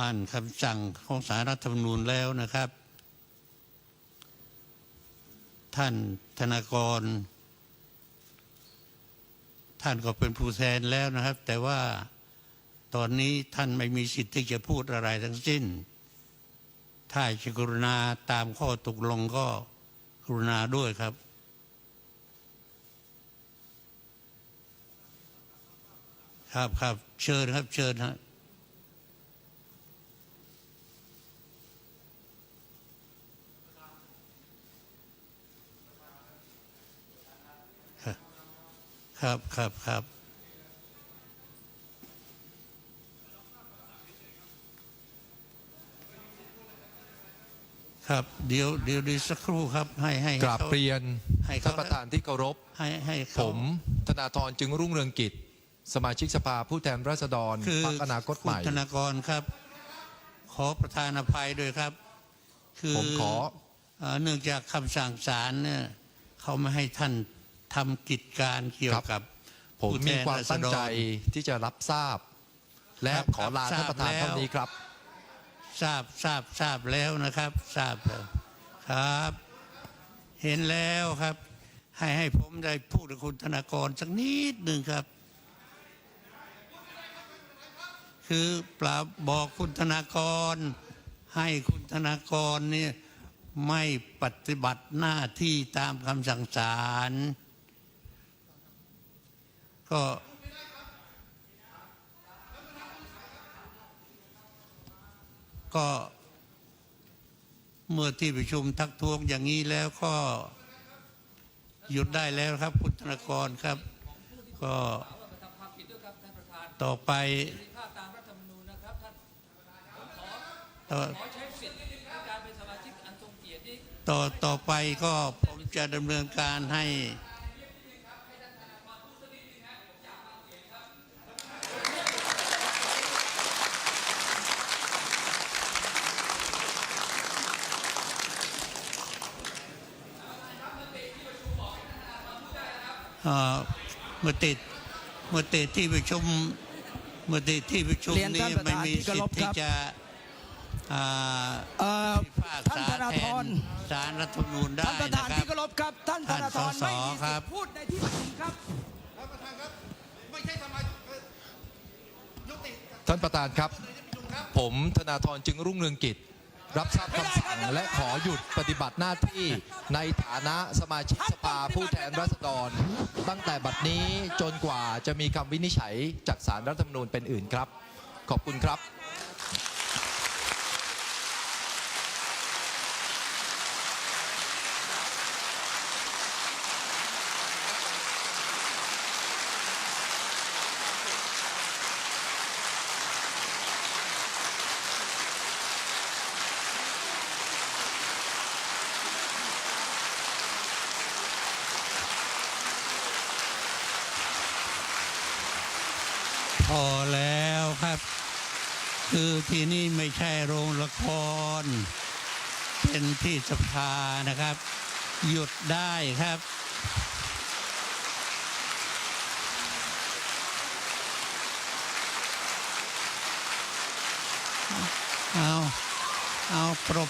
อ่านคำสั่งของศาลรัฐธรรมนูญแล้วนะครับท่านธนากรท่านก็เป็นผู้แทนแล้วนะครับ แต่ว่าตอนนี้ท่านไม่มีสิทธิ์ที่จะพูดอะไรทั้งสิ้นถ้าจะกรุณาตามข้อตกลงก็กรุณาด้วยครับครับเชิญครับเชิญครับครับเดี๋ยวสักครู่ครับให้กราบเรียนท่านประธานที่เคารพให้ผมธนาธรจึงรุ่งเรืองกิจสมาชิกสภาผู้แทนราษฎรพรรคอนาคตใหม่คุณธนากรครับขอประธานอภัยด้วยครับคือผมขอเนื่องจากคำสั่งศาลเนี่ยเขาไม่ให้ท่านทำกิจการเกี่ยวกับผมมีความตั้งใจที่จะรับทราบและขอลาท่านประธานเท่านี้ครับทราบแล้วนะครับทราบแล้วครับเห็นแล้วครับให้ผมได้พูดกับคุณธนากรสักนิดหนึ่งครับคือปราบบอกคุณธนากรให้คุณธนากรเนี่ยไม่ปฏิบัติหน้าที่ตามคำสั่งศาลก็เมื่อที่ประชุมทักท้วงอย่างนี้แล้วก็หยุดได้แล้วครับคุณธนากรครับก็ต่อไปต่อไปก็ผมจะดำเนินการให้เมื่อติดที่ประชุมนี้ไม่มีสิทธิ์ที่จะท่านธนาธรศาลรัฐธรรมนูญได้ท่านประธานที่เคารพครับท่านธนาธรไม่มีสิทธิ์พูดในที่ประชุมครับท่านประธานครับผมธนาธรจึงรุ่งเรืองกิจรับทราบคำสั่งและขอหยุดปฏิบัติหน้าที่ในฐานะสมาชิกสภาผู้แทนราษฎรตั้งแต่บัดนี้จนกว่าจะมีคำวินิจฉัยจากศาลรัฐธรรมนูญเป็นอื่นครับขอบคุณครับพอแล้วครับคือที่นี่ไม่ใช่โรงละครเป็นที่สภานะครับหยุดได้ครับเอาปรบ